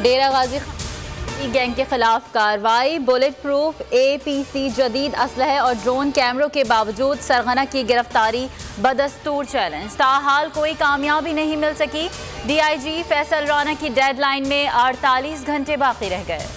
डेरा गाजी gang के खिलाफ कार्रवाई। बुलेट प्रूफ APC जदीद असलहे और ड्रोन कैमरों के बावजूद सरगना की गिरफ्तारी बदस्तूर चैलेंज। ताहाल कोई कामयाबी नहीं मिल सकी। DIG फैसल राना की डेडलाइन में 48 घंटे बाकी रह गए।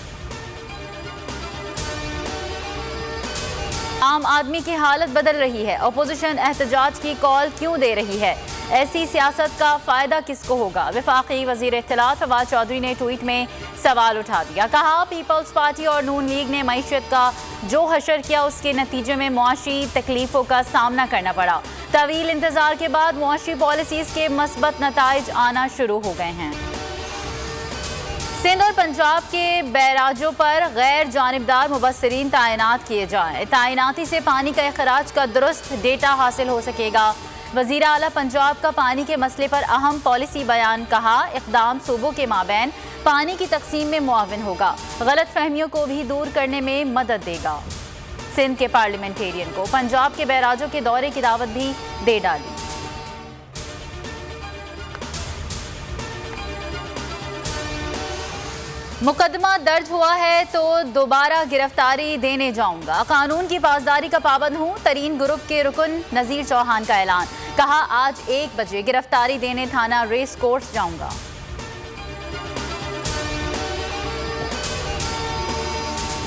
आम आदमी की हालत बदल रही है। अपोजिशन एहतजाज की कॉल क्यों दे रही है? ऐसी सियासत का फायदा किसको होगा? वफाकी वजीर इत्तलात फवाद चौधरी ने ट्वीट में सवाल उठा दिया। कहा, पीपल्स पार्टी और नून लीग ने मईशत का जो हशर किया उसके नतीजे में मुआशी तकलीफों का सामना करना पड़ा। तवील इंतजार के बाद मुआशी पॉलिसीज के मस्बत नताइज आना शुरू हो गए हैं। सिंध और पंजाब के बैराजों पर गैर जानिबदार मुबस्सिरीन तैनात किए जाएं। तैनाती से पानी का अखराज का दुरुस्त डेटा हासिल हो सकेगा। वज़ीर आला पंजाब का पानी के मसले पर अहम पॉलिसी बयान। कहा, इक़दाम सूबों के माबैन पानी की तकसीम में मुआविन होगा, गलत फहमियों को भी दूर करने में मदद देगा। सिंध के पार्लियामेंटेरियन को पंजाब के बैराजों के दौरे की दावत भी दे डाली। मुकदमा दर्ज हुआ है तो दोबारा गिरफ्तारी देने जाऊंगा। कानून की पासदारी का पाबंद हूं। तरीन ग्रुप के रुकन नजीर चौहान का ऐलान। कहा, आज 1 बजे गिरफ्तारी देने थाना रेस कोर्स जाऊंगा।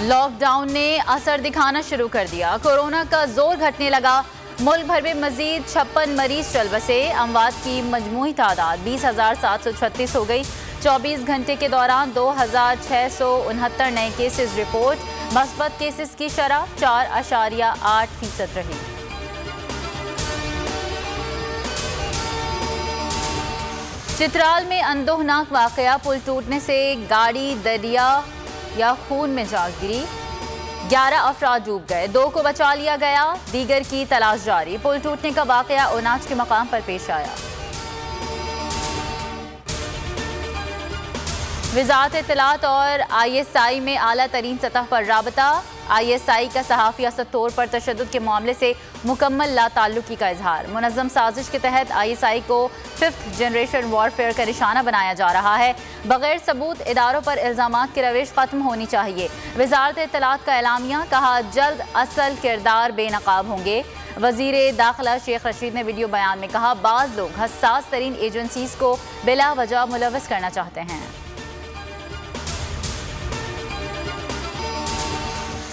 लॉकडाउन ने असर दिखाना शुरू कर दिया। कोरोना का जोर घटने लगा। मुल्क भर में मजीद 56 मरीज चल बसे। अमवात की मजमूई तादाद 20,736 हो गई। 24 घंटे के दौरान 2,669 नए केसेस रिपोर्ट। मस्बत केसेस की शरह 4.8% रही। चित्राल में अंदोहनाक वाकया। पुल टूटने से गाड़ी दरिया या खून में जा गिरी। 11 अफराद डूब गए, 2 को बचा लिया गया, दीगर की तलाश जारी। पुल टूटने का वाकया उनाच के मकाम पर पेश आया। वज़ारत इत्तलात और ISI में आला तरीन सतह पर राबता। ISI का सहाफ़ी असद तौर पर तशद्दुद के मामले से मुकम्मल लाताल्लुकी का इजहार। मुनज़्ज़म साजिश के तहत ISI को 5th जनरेशन वॉरफेयर का निशाना बनाया जा रहा है। बगैर सबूत इदारों पर इल्ज़ामात की रविश ख़त्म होनी चाहिए। वज़ारत इत्तलात का एलामिया। कहा, जल्द असल किरदार बेनकाब होंगे। वज़ीर दाखिला शेख रशीद ने वीडियो बयान में कहा, बाज़ लोग हसास तरीन एजेंसीज को बिला वजह मुलव्वस करना चाहते हैं।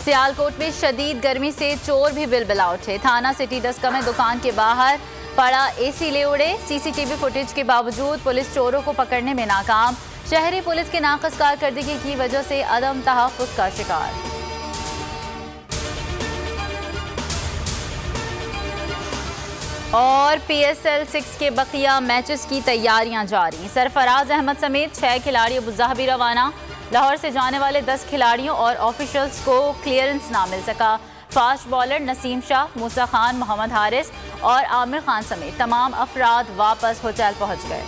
सियालकोट में शदीद गर्मी से चोर भी बिलबिला उठे। थाना सिटी डस्का में दुकान के बाहर पड़ा AC ले उड़े। CCTV फुटेज के बावजूद पुलिस चोरों को पकड़ने में नाकाम। शहरी पुलिस की नाक़िस कारकर्दगी की वजह से अदम तहफ़्फ़ुज़ का शिकार। और PSL 6 के बकिया मैचेस की तैयारियां जारी। सरफराज अहमद समेत 6 खिलाड़ी अबुज़ाबी रवाना। लाहौर से जाने वाले 10 खिलाड़ियों और ऑफिशियल्स को क्लियरेंस ना मिल सका। फास्ट बॉलर नसीम शाह, मूसा खान, मोहम्मद हारिस और आमिर खान समेत तमाम अफराद वापस होटल पहुंच गए।